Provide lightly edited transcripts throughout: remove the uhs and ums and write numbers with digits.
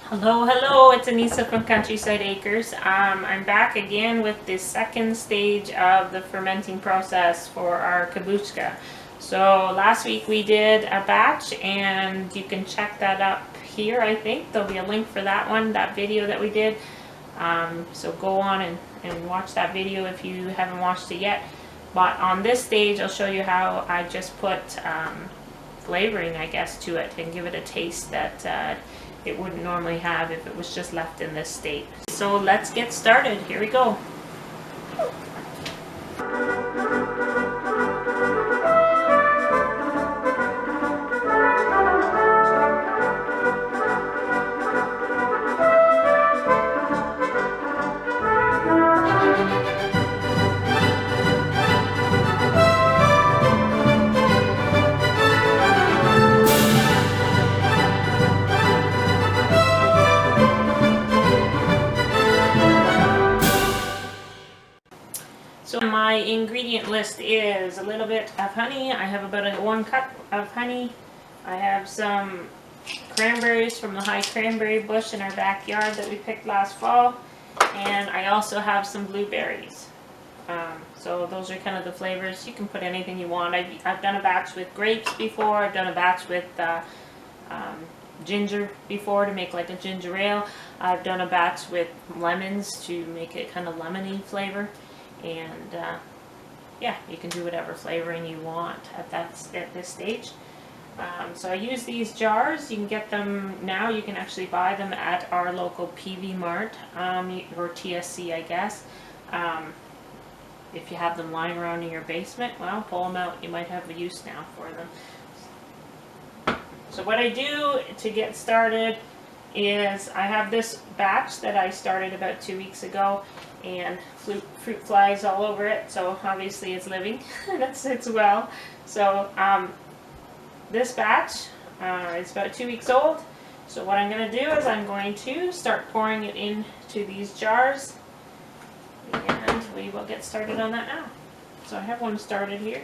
Hello, hello, it's Anissa from Countryside Acres. I'm back again with the second stage of the fermenting process for our kombucha. So last week we did a batch and you can check that up here. I think there'll be a link for that one, that video that we did. So go on and watch that video if you haven't watched it yet. But on this stage I'll show you how I just put flavoring, I guess, to it and give it a taste that it wouldn't normally have if it was just left in this state. So let's get started. Here we go. So my ingredient list is a little bit of honey. I have about 1 cup of honey. I have some cranberries from the high cranberry bush in our backyard that we picked last fall. And I also have some blueberries. So those are kind of the flavors. You can put anything you want. I've done a batch with grapes before. I've done a batch with ginger before to make like a ginger ale. I've done a batch with lemons to make it kind of lemony flavor. And yeah, you can do whatever flavoring you want at this stage. So I use these jars. You can get them now. You can actually buy them at our local PV Mart or TSC, I guess. If you have them lying around in your basement, well, pull them out. You might have a use now for them. So what I do to get started is I have this batch that I started about 2 weeks ago, and fruit flies all over it, so obviously it's living and it sits well. So this batch is about 2 weeks old. So what I'm going to do is I'm going to start pouring it into these jars, and we will get started on that now. So I have one started here.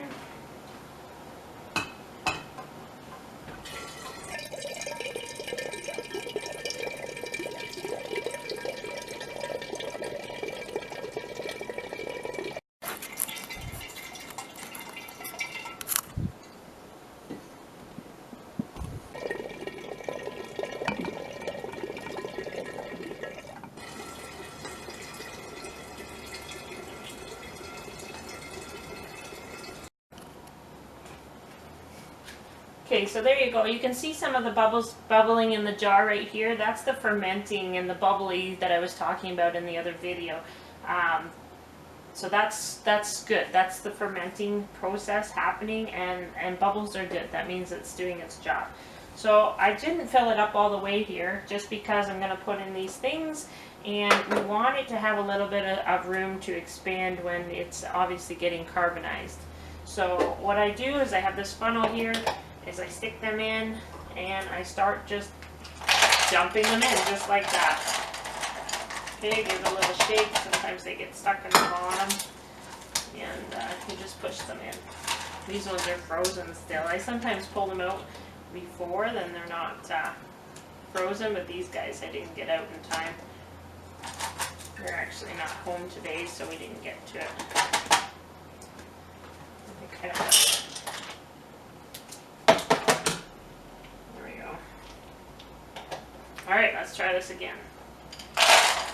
Okay, so there you go. You can see some of the bubbles bubbling in the jar right here. That's the fermenting and the bubbly that I was talking about in the other video. So that's good. That's the fermenting process happening, and bubbles are good. That means it's doing its job. So I didn't fill it up all the way here just because I'm going to put in these things, and we want it to have a little bit of room to expand when it's obviously getting carbonized. So what I do is I have this funnel here. Is I stick them in and I start just dumping them in just like that. Okay, give it a little shake. Sometimes they get stuck in the bottom, and you just push them in. These ones are frozen still. I sometimes pull them out before, then they're not frozen, but these guys I didn't get out in time. They're actually not home today, so we didn't get to it. Okay. Alright, let's try this again.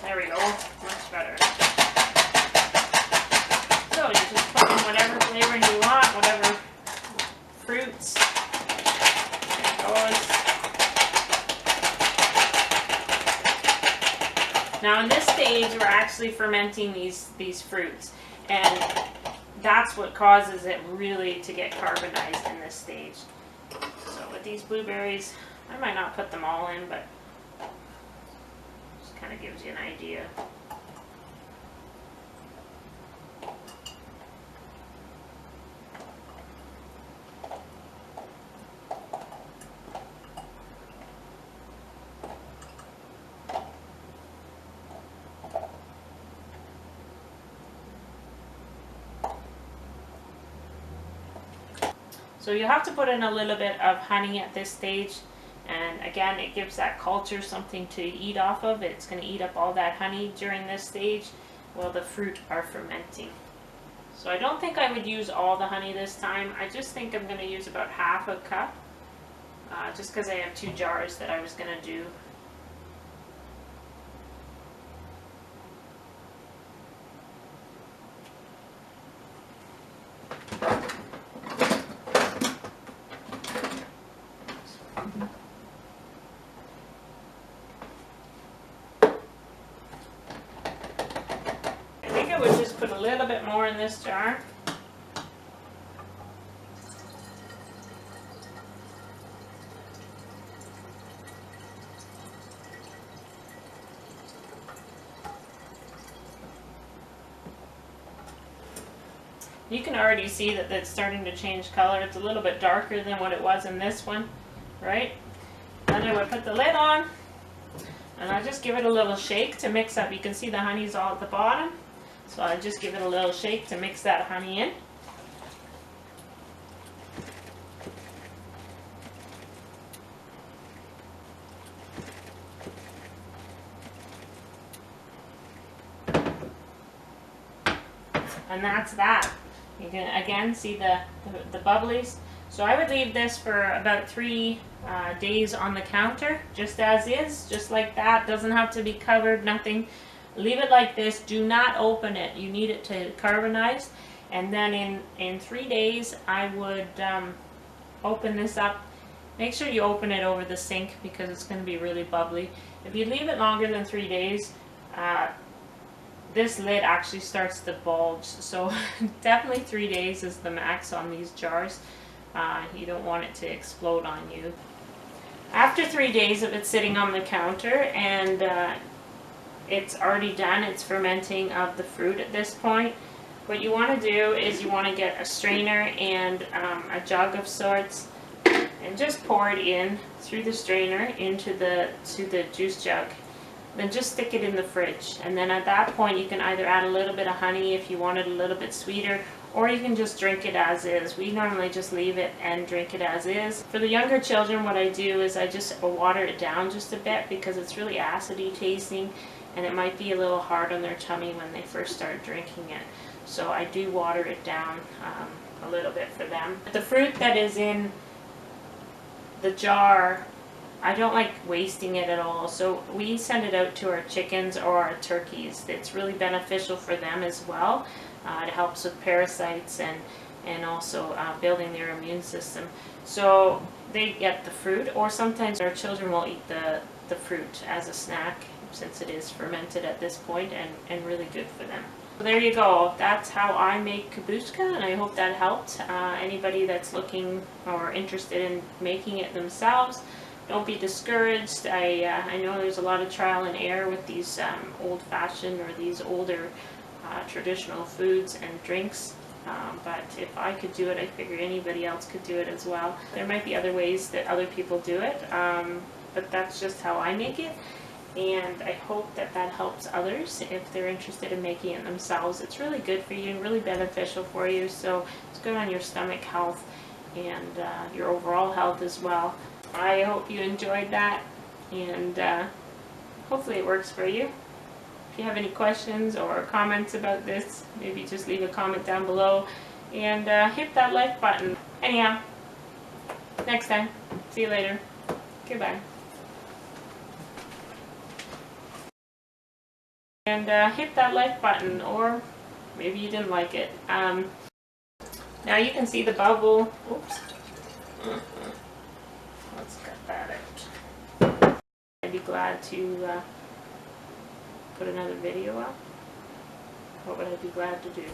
There we go, much better. So you just put in whatever flavoring you want, whatever fruits. There it goes. Now in this stage we're actually fermenting these fruits, and that's what causes it really to get carbonized in this stage. So with these blueberries, I might not put them all in, but kind of gives you an idea. So you have to put in a little bit of honey at this stage, And again, it gives that culture something to eat off of. It's going to eat up all that honey during this stage while the fruit are fermenting. So I don't think I would use all the honey this time. I just think I'm going to use about half a cup, just because I have 2 jars that I was going to do. Would just put a little bit more in this jar. You can already see that it's starting to change color. It's a little bit darker than what it was in this one, right? Then I would put the lid on, and I just give it a little shake to mix up. You can see the honey's all at the bottom. So I just give it a little shake to mix that honey in. And that's that. You can again see the bubblies. So I would leave this for about 3 days on the counter, just as is, just like that. Doesn't have to be covered, nothing. Leave it like this. Do not open it. You need it to carbonize. And then in 3 days, I would open this up. Make sure you open it over the sink because it's going to be really bubbly. If you leave it longer than 3 days, this lid actually starts to bulge. So definitely 3 days is the max on these jars. You don't want it to explode on you. After 3 days of it sitting on the counter and it's already done, it's fermenting of the fruit at this point. What you want to do is you want to get a strainer and a jug of sorts and just pour it in through the strainer into the juice jug. Then just stick it in the fridge, and then at that point you can either add a little bit of honey if you want it a little bit sweeter, or you can just drink it as is. We normally just leave it and drink it as is. For the younger children, what I do is I just water it down just a bit because it's really acidy tasting and it might be a little hard on their tummy when they first start drinking it. So I do water it down a little bit for them. The fruit that is in the jar, I don't like wasting it at all, so we send it out to our chickens or our turkeys. It's really beneficial for them as well. It helps with parasites and also building their immune system. So they get the fruit, or sometimes our children will eat the fruit as a snack since it is fermented at this point and really good for them. So there you go. That's how I make kombucha, and I hope that helped anybody that's looking or interested in making it themselves. Don't be discouraged. I know there's a lot of trial and error with these old-fashioned or these older traditional foods and drinks, but if I could do it, I figure anybody else could do it as well. There might be other ways that other people do it, but that's just how I make it, and I hope that that helps others if they're interested in making it themselves. It's really good for you and really beneficial for you, so it's good on your stomach health and your overall health as well. I hope you enjoyed that, and hopefully it works for you. If you have any questions or comments about this, maybe just leave a comment down below and hit that like button. Anyhow, next time. See you later. Goodbye. And hit that like button, or maybe you didn't like it. Now you can see the bubble. Oops. Let's cut that out. I'd be glad to put another video up. What would I be glad to do?